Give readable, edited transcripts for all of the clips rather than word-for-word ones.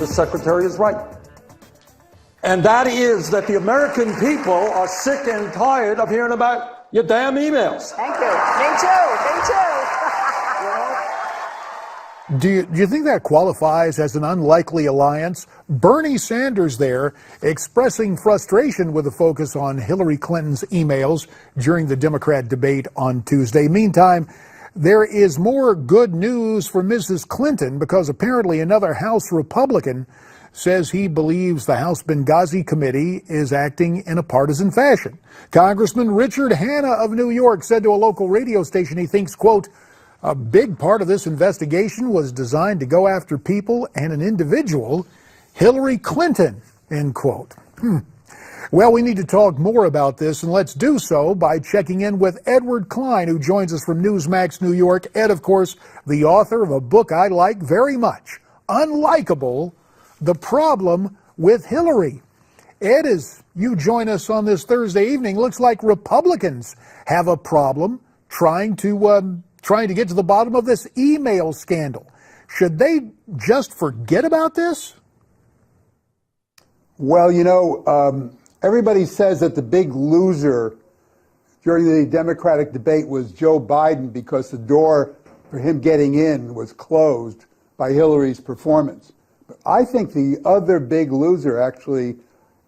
the secretary is right. And that is that the American people are sick and tired of hearing about your damn emails. Thank you. Me too. Me too. Do you think that qualifies as an unlikely alliance? Bernie Sanders there expressing frustration with a focus on Hillary Clinton's emails during the Democrat debate on Tuesday. Meantime, there is more good news for Mrs. Clinton because apparently another House Republican says he believes the House Benghazi Committee is acting in a partisan fashion. Congressman Richard Hanna of New York said to a local radio station he thinks, quote, a big part of this investigation was designed to go after people and an individual, Hillary Clinton, end quote. Well, we need to talk more about this, and let's do so by checking in with Edward Klein, who joins us from Newsmax New York. Ed, of course, the author of a book I like very much, Unlikable, The Problem with Hillary. Ed, as you join us on this Thursday evening, looks like Republicans have a problem trying to get to the bottom of this email scandal. Should they just forget about this? Well, you know, everybody says that the big loser during the Democratic debate was Joe Biden because the door for him getting in was closed by Hillary's performance. But I think the other big loser actually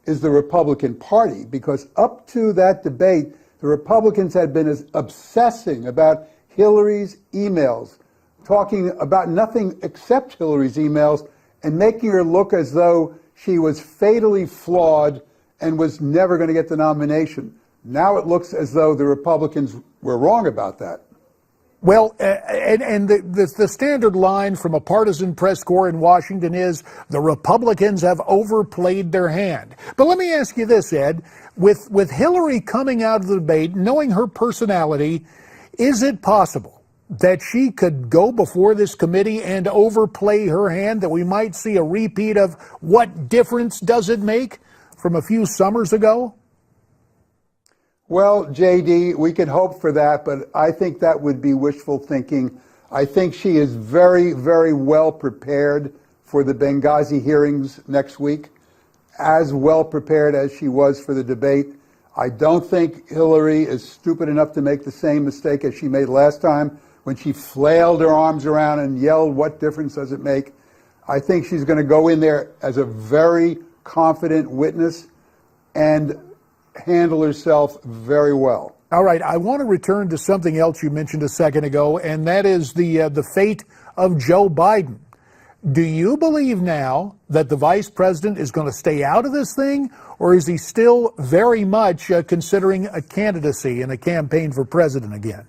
is the Republican Party, because up to that debate, the Republicans had been obsessing about Hillary's emails, talking about nothing except Hillary's emails and making her look as though she was fatally flawed and was never going to get the nomination. Now it looks as though the Republicans were wrong about that. Well, and the standard line from a partisan press corps in Washington is the Republicans have overplayed their hand. But let me ask you this, Ed. With Hillary coming out of the debate, knowing her personality, is it possible that she could go before this committee and overplay her hand, that we might see a repeat of what difference does it make from a few summers ago? Well, JD, we could hope for that, but I think that would be wishful thinking. I think she is very, very well prepared for the Benghazi hearings next week, as well prepared as she was for the debate. I don't think Hillary is stupid enough to make the same mistake as she made last time when she flailed her arms around and yelled, what difference does it make? I think she's going to go in there as a very confident witness and handle herself very well. All right, I want to return to something else you mentioned a second ago, and that is the fate of Joe Biden. Do you believe now that the vice president is going to stay out of this thing, or is he still very much considering a candidacy and a campaign for president again?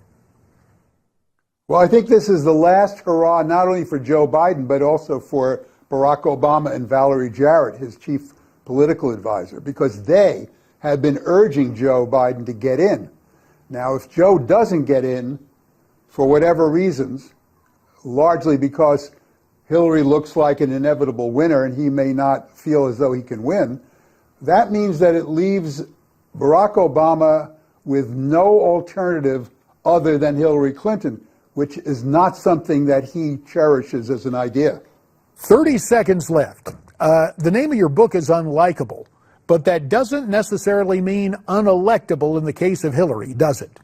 Well, I think this is the last hurrah, not only for Joe Biden, but also for Barack Obama and Valerie Jarrett, his chief political advisor, because they have been urging Joe Biden to get in. Now, if Joe doesn't get in, for whatever reasons, largely because Hillary looks like an inevitable winner and he may not feel as though he can win, that means that it leaves Barack Obama with no alternative other than Hillary Clinton, which is not something that he cherishes as an idea. 30 seconds left. The name of your book is Unlikable, but that doesn't necessarily mean unelectable in the case of Hillary, does it?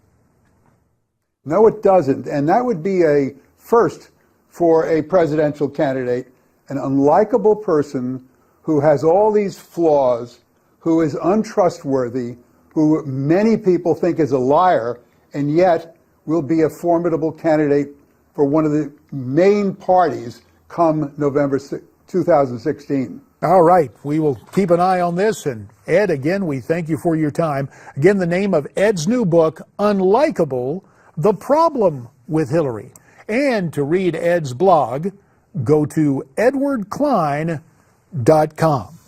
No, it doesn't. And that would be a first for a presidential candidate, an unlikable person who has all these flaws, who is untrustworthy, who many people think is a liar, and yet will be a formidable candidate for one of the main parties come November 2016. All right, we will keep an eye on this. And Ed, again, we thank you for your time. Again, the name of Ed's new book, Unlikable, The Problem with Hillary. And to read Ed's blog, go to edwardklein.com.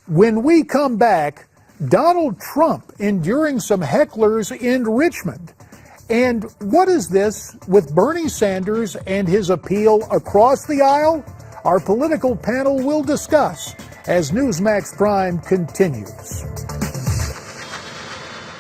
When we come back, Donald Trump enduring some hecklers in Richmond. And what is this with Bernie Sanders and his appeal across the aisle? Our political panel will discuss as Newsmax Prime continues.